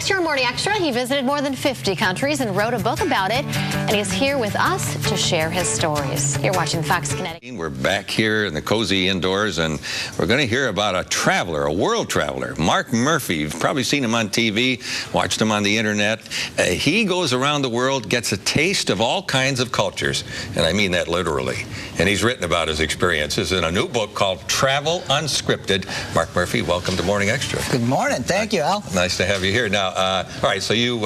Next year on Morning Extra, he visited more than 50 countries and wrote a book about it, and he's here with us to share his stories. You're watching Fox Connecticut. We're back here in the cozy indoors, and we're going to hear about a traveler, a world traveler, Mark Murphy. You've probably seen him on TV, watched him on the internet. He goes around the world, gets a taste of all kinds of cultures, and I mean that literally. And he's written about his experiences in a new book called Travel Unscripted. Mark Murphy, welcome to Morning Extra. Good morning. Thank you, Al. Nice to have you here. Now, all right, so you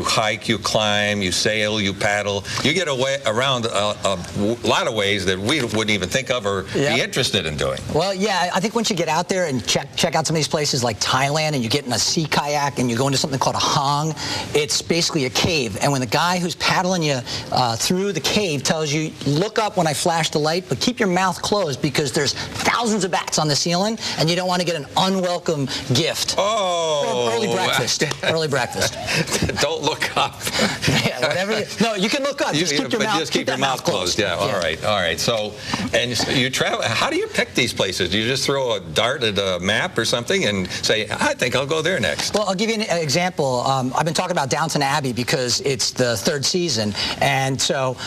hike, you climb, you sail, you paddle. You get around a lot of ways that we wouldn't even think of or be interested in doing. Well, yeah, I think once you get out there and check out some of these places like Thailand, and you get in a sea kayak and you go into something called a hang, it's basically a cave. And when the guy who's paddling you through the cave tells you, look up when I flash the light, but keep your mouth closed because there's thousands of bats on the ceiling and you don't want to get an unwelcome gift. Oh. Early breakfast. Early breakfast. Don't look up. Yeah, whatever. No, you can look up. Just keep your mouth closed. Yeah, all right. So, and you travel. How do you pick these places? Do you just throw a dart at a map or something and say, I think I'll go there next? Well, I'll give you an example. I've been talking about Downton Abbey because it's the third season. And so,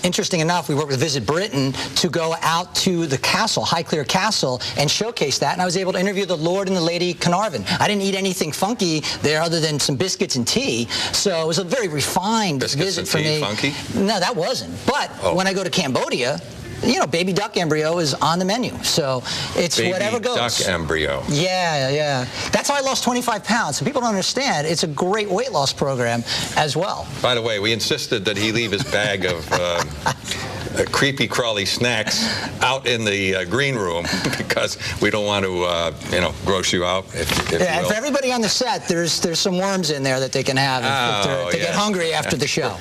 interesting enough, we worked with Visit Britain to go out to the castle, Highclere Castle, and showcase that. And I was able to interview the Lord and the Lady Carnarvon. I didn't eat anything funky there other than some biscuits and tea. So it was a very refined visit for me. Funky? No, that wasn't. But when I go to Cambodia, you know, baby duck embryo is on the menu. So it's whatever goes. Baby duck embryo. Yeah. That's how I lost 25 pounds. So people don't understand. It's a great weight loss program as well. By the way, we insisted that he leave his bag of creepy crawly snacks out in the green room because we don't want to, gross you out. If you will. For everybody on the set, there's some worms in there that they can have if they get hungry after the show.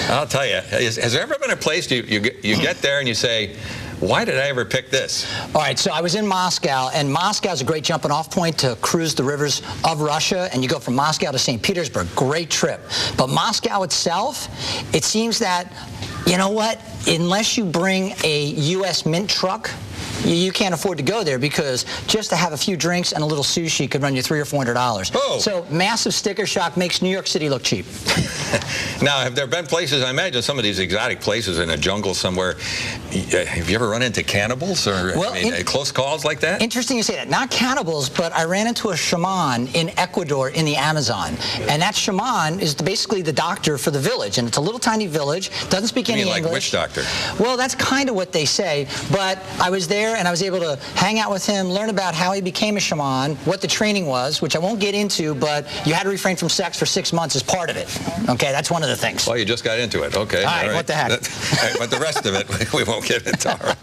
I'll tell you, has there ever been a place you get there and you say, why did I ever pick this? All right, so I was in Moscow, and Moscow is a great jumping-off point to cruise the rivers of Russia, and you go from Moscow to St. Petersburg. Great trip. But Moscow itself, it seems that, you know what, unless you bring a U.S. Mint truck, you can't afford to go there because just to have a few drinks and a little sushi could run you $300 or $400. Oh. So massive sticker shock makes New York City look cheap. Now, have there been places, I imagine some of these exotic places in a jungle somewhere, have you ever run into cannibals or close calls like that? Interesting you say that. Not cannibals, but I ran into a shaman in Ecuador in the Amazon. And that shaman is basically the doctor for the village. And it's a little tiny village, doesn't speak any English. Like which doctor? Well, that's kind of what they say. But I was there and I was able to hang out with him, learn about how he became a shaman, what the training was, which I won't get into, but you had to refrain from sex for 6 months as part of it. Okay, that's one of the things. Well, you just got into it. Okay. All right. What the heck? But the rest of it, we won't get into. All right.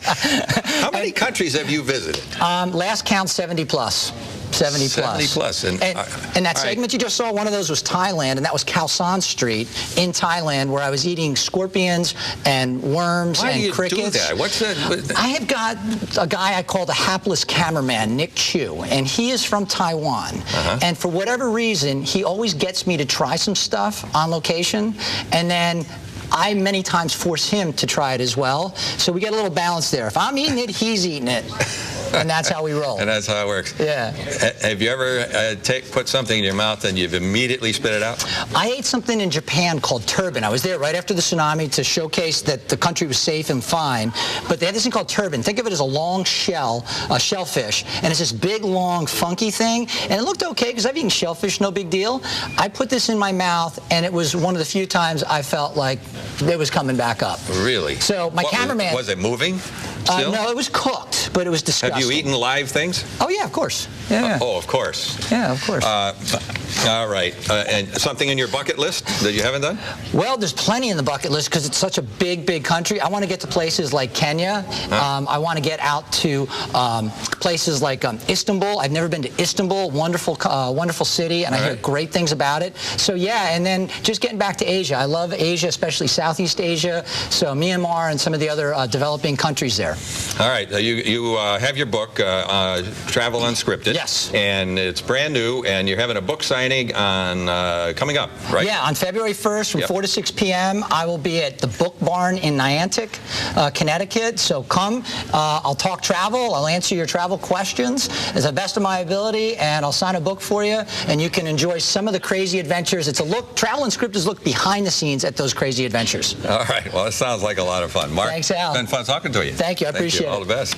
How many countries have you visited? Last count, 70 plus. 70 plus. And that segment you just saw, one of those was Thailand, and that was Khao San Street in Thailand, where I was eating scorpions and worms and crickets. Why do you do that? What's that? I have got a guy I call the hapless cameraman, Nick Chu, and he is from Taiwan. And for whatever reason, he always gets me to try some stuff on location, and then I many times force him to try it as well. So we get a little balance there. If I'm eating it, he's eating it. And that's how we roll. And that's how it works. Yeah. Have you ever put something in your mouth and you've immediately spit it out? I ate something in Japan called turban. I was there right after the tsunami to showcase that the country was safe and fine. But they had this thing called turban. Think of it as a long shell, a shellfish. And it's this big, long, funky thing. And it looked okay because I've eaten shellfish, no big deal. I put this in my mouth, and it was one of the few times I felt like it was coming back up. Really? So my cameraman... Was it moving? No, it was cooked, but it was disgusting. Have you eaten live things? Oh, yeah, of course. Yeah. Oh, of course. Yeah, of course. All right. And something in your bucket list that you haven't done? Well, there's plenty in the bucket list because it's such a big, big country. I want to get to places like Kenya. I want to get out to places like Istanbul. I've never been to Istanbul. Wonderful, wonderful city, and I hear great things about it. So, yeah, and then just getting back to Asia. I love Asia, especially Southeast Asia. So Myanmar and some of the other developing countries there. All right. You have your book, Travel Unscripted. Yes. And it's brand new, and you're having a book signing training on coming up, right? Yeah, on February 1st from 4 to 6 p.m. I will be at the Book Barn in Niantic, Connecticut. So come. I'll talk travel. I'll answer your travel questions as the best of my ability, and I'll sign a book for you, and you can enjoy some of the crazy adventures. It's a look. Travel Unscripted is look behind the scenes at those crazy adventures. All right. Well, it sounds like a lot of fun. Mark, thanks, Al. It's been fun talking to you. Thank you. I appreciate it. All the best.